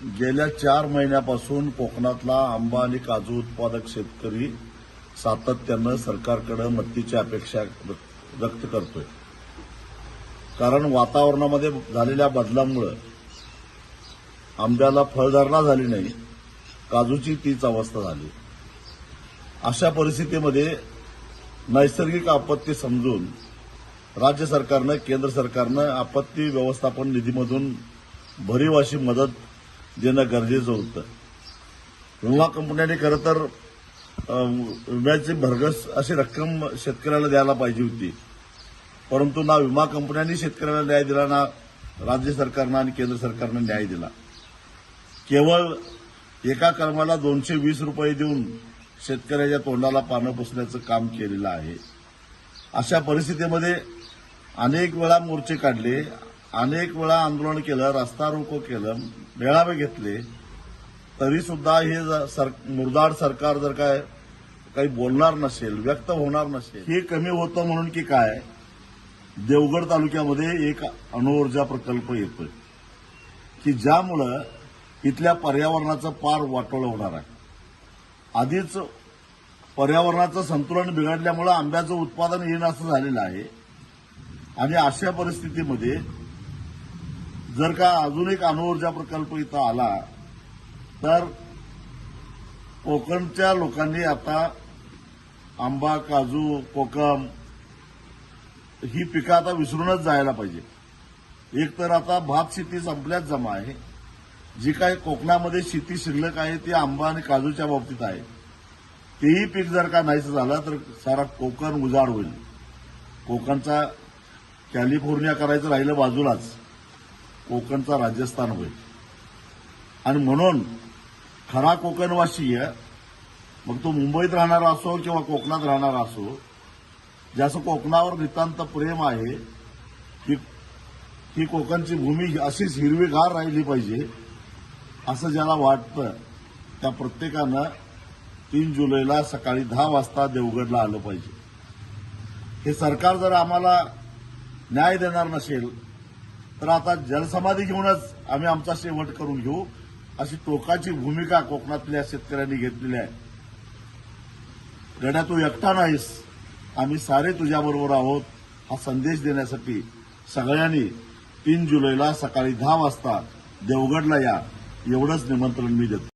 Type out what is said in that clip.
गेल्या 4 महिन्यापासून कोकणातला आंबा आणि काजू उत्पादक शेतकरी सातत्यानं सरकारकडे मदतीची अपेक्षा व्यक्त करतोय। कारण वातावरणामध्ये झालेल्या बदलामुळे आंब्याला फळधारणा झाली नाही, काजूची तीच अवस्था झाली। अशा परिस्थितीमध्ये नैसर्गिक आपत्ती समजून राज्य सरकारनं, केंद्र सरकारनं आपत्ती व्यवस्थापन निधीमधून भरीव अशी मदत देणं गरजेचं होतं। विमा कंपन्यांनी खरं तर विम्याची भरघोस अशी रक्कम शेतकऱ्याला द्यायला पाहिजे होती, परंतु ना विमा कंपन्यांनी शेतकऱ्याला न्याय दिला, ना राज्य सरकारनं आणि केंद्र सरकारनं न्याय दिला। केवळ एका कर्माला 220 रुपये देऊन शेतकऱ्याच्या तोंडाला पानं पुसण्याचं काम केलेलं आहे। अशा परिस्थितीमध्ये अनेक वेळा मोर्चे काढले, अनेक वेळा आंदोलन केलं, रस्ता रोको केलं, मेळावे घेतले, तरी सुद्धा हे मुरदाड सरकार जर काही बोलणार नसेल, व्यक्त होणार नसेल, हे कमी होतं म्हणून की काय, देवगड तालुक्यामध्ये एक अणुऊर्जा प्रकल्प येतोय की ज्यामुळं इथल्या पर्यावरणाचं पार वाटोळं होणार आहे। आधीच पर्यावरणाचं संतुलन बिघडल्यामुळे आंब्याचं उत्पादन येणं असं झालेलं आहे आणि अशा परिस्थितीमध्ये जर का अजून एक अणुऊर्जा प्रकल्प इथं आला तर कोकणच्या लोकांनी आता आंबा, काजू, कोकम ही पिकं आता विसरूनच जायला पाहिजे। एक तर आता भात शेती संपल्याच जमा आहे, जी काही कोकणामध्ये शेती शिल्लक आहे ती आंबा आणि काजूच्या बाबतीत आहे। तेही पीक जर का नाहीच झालं तर सारा कोकण उजाड होईल। कोकणचा कॅलिफोर्निया करायचं राहिलं बाजूलाच, कोकणचा राजस्थान होईल। आणि म्हणून खरा कोकणवासी मग तो मुंबईत राहणारा असो किंवा कोकणात राहणारा असो, ज्याचं कोकणावर नितांत प्रेम आहे, ही कोकणची भूमी अशीच हिरवीगार राहिली पाहिजे असं ज्याला वाटतं, त्या प्रत्येकानं 3 जुलैला सकाळी 10 वाजता देवगडला आलं पाहिजे। हे सरकार जर आम्हाला न्याय देणार नसेल तर आता जलसमाधी घेऊनच आम्ही आमचा शेवट करून घेऊ, अशी टोकाची भूमिका कोकणातल्या शेतकऱ्यांनी घेतलेली आहे। गड्या तू एकटा नाहीस, आम्ही सारे तुझ्याबरोबर आहोत हा संदेश देण्यासाठी सगळ्यांनी 3 जुलैला सकाळी 10 वाजता देवगडला या, एवढंच निमंत्रण मी देतो।